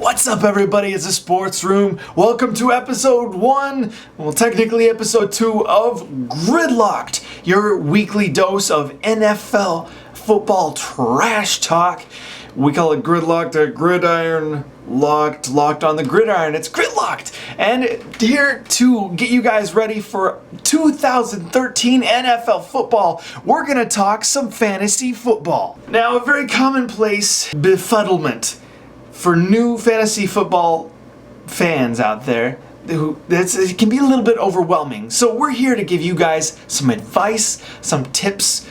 What's up, everybody? It's the Sports Room. Welcome to episode 1, well, technically episode 2 of GridLocked, your weekly dose of NFL football trash talk. We call it GridLocked, a gridiron locked on the gridiron. It's GridLocked, and here to get you guys ready for 2013 NFL football, we're gonna talk some fantasy football. Now, a very commonplace befuddlement for new fantasy football fans out there, it can be a little bit overwhelming. So we're here to give you guys some advice, some tips,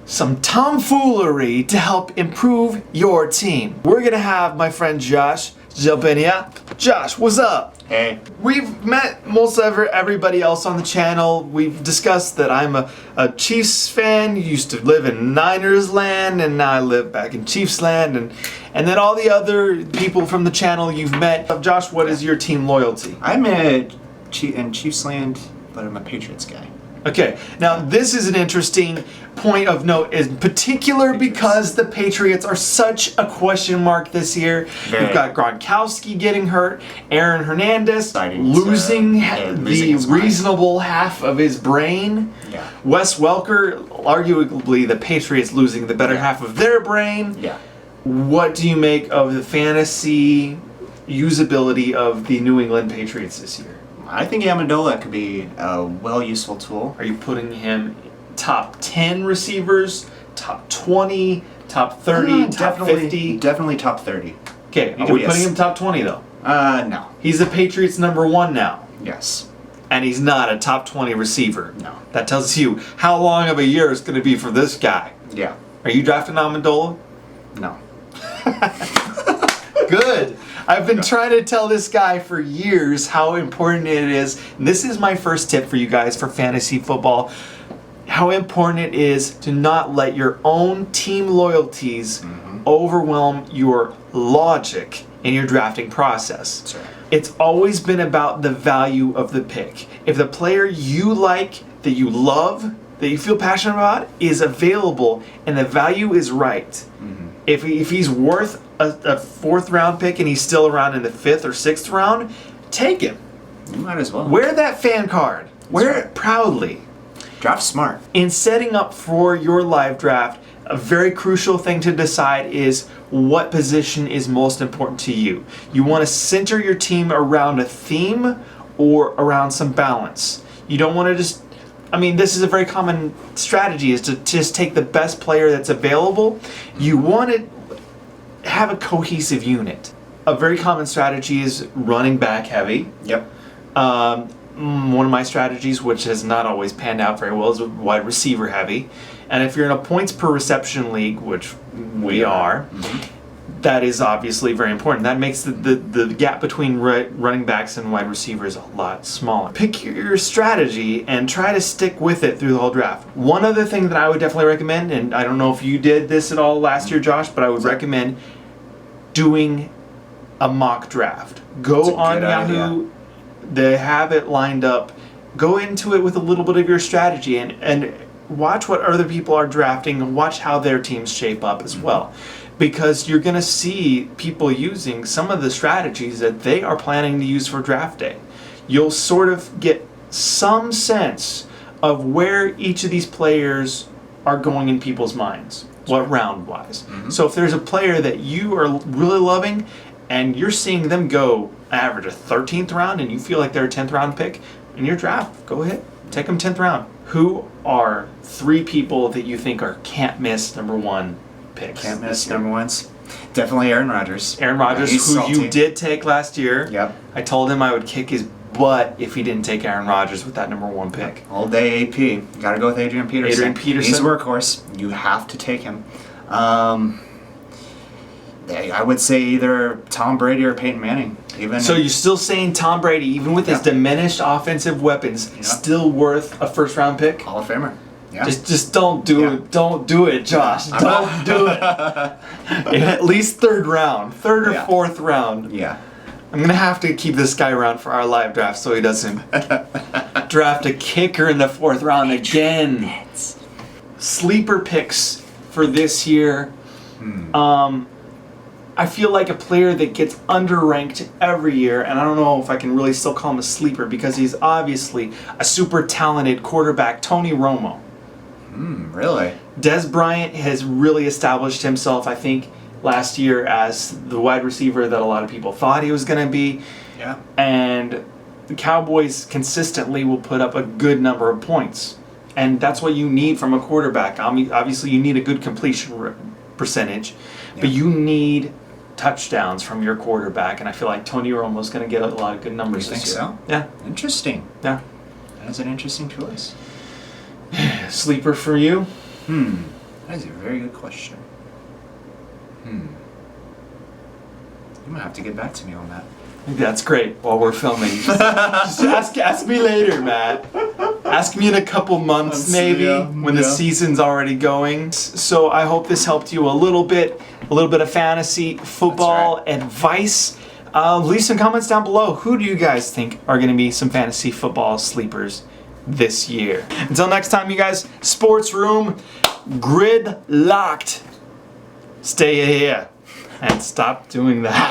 some tomfoolery to help improve your team. We're gonna have my friend Josh jump in here. Josh, what's up? Hey. We've met most everybody else on the channel. We've discussed that I'm a Chiefs fan, used to live in Niners land, and now I live back in Chiefs land, and then all the other people from the channel you've met. Josh, what is your team loyalty? I'm in Chiefs land, but I'm a Patriots guy. Okay, now this is an interesting point of note, in particular because the Patriots are such a question mark this year. You've got Gronkowski getting hurt, Aaron Hernandez losing the reasonable half of his brain, Wes Welker, arguably the Patriots losing the better half of their brain. What do you make of the fantasy usability of the New England Patriots this year? I think Amendola could be a useful tool. Are you putting him top 10 receivers, top 20, top 30, top 50? Definitely top 30. Okay, are we putting him top 20 though? No. He's the Patriots' number 1 now. Yes. And he's not a top 20 receiver. No. That tells you how long of a year it's going to be for this guy. Yeah. Are you drafting Amendola? No. Good. I've been trying to tell this guy for years how important it is. And this is my first tip for you guys for fantasy football. How important it is to not let your own team loyalties overwhelm your logic in your drafting process. That's right. It's always been about the value of the pick. If the player you like, that you love, that you feel passionate about, is available and the value is right, if he's worth a 4th round pick and he's still around in the 5th or 6th round, take him. You might as well. Wear that fan card. Wear it proudly. Draft smart. In setting up for your live draft, a very crucial thing to decide is what position is most important to you. You want to center your team around a theme or around some balance. You don't want to just, this is a very common strategy, is to just take the best player that's available. You want to have a cohesive unit. A very common strategy is running back heavy. Yep. One of my strategies, which has not always panned out very well, is wide receiver heavy. And if you're in a points per reception league, which we are, that is obviously very important. That makes the gap between running backs and wide receivers a lot smaller. Pick your strategy and try to stick with it through the whole draft. One other thing that I would definitely recommend, and I don't know if you did this at all last year, Josh, but I would recommend doing a mock draft. Go on Yahoo. They have it lined up. Go into it with a little bit of your strategy and watch what other people are drafting and watch how their teams shape up as well. Because you're going to see people using some of the strategies that they are planning to use for draft day. You'll sort of get some sense of where each of these players are going in people's minds, what round-wise. So if there's a player that you are really loving and you're seeing them go average a 13th round and you feel like they're a 10th round pick in your draft, go ahead, take them 10th round. Who are 3 people that you think are can't miss number 1 picks? Can't miss number 1s. Definitely Aaron Rodgers. Aaron Rodgers, who salty. You did take last year. Yep. I told him I would kick his butt if he didn't take Aaron Rodgers with that number 1 pick. All day AP. Got to go with Adrian Peterson. He's a workhorse. You have to take him. I would say either Tom Brady or Peyton Manning. So you're still saying Tom Brady, even with his diminished offensive weapons, still worth a 1st round pick? Hall of Famer. Yeah. Just don't do it. Don't do it, Josh. Don't do it. At least 3rd round. 3rd or 4th round. Yeah. I'm going to have to keep this guy around for our live draft so he doesn't draft a kicker in the 4th round again. Sleeper picks for this year. I feel like a player that gets underranked every year, and I don't know if I can really still call him a sleeper because he's obviously a super talented quarterback, Tony Romo. Really? Des Bryant has really established himself, I think, last year as the wide receiver that a lot of people thought he was going to be. Yeah. And the Cowboys consistently will put up a good number of points. And that's what you need from a quarterback. I mean, obviously, you need a good completion percentage, but you need touchdowns from your quarterback. And I feel like Tony Romo's going to get a lot of good numbers this year. You think so? Yeah. Interesting. Yeah. That is an interesting choice. Sleeper for you? That is a very good question. You might have to get back to me on that. That's great. While we're filming, just ask me later, Matt. Ask me in a couple months, maybe, when the season's already going. So I hope this helped you a little bit of fantasy football advice. Leave some comments down below. Who do you guys think are going to be some fantasy football sleepers this year? Until next time, you guys, Sports Room, GridLocked. Stay here and stop doing that.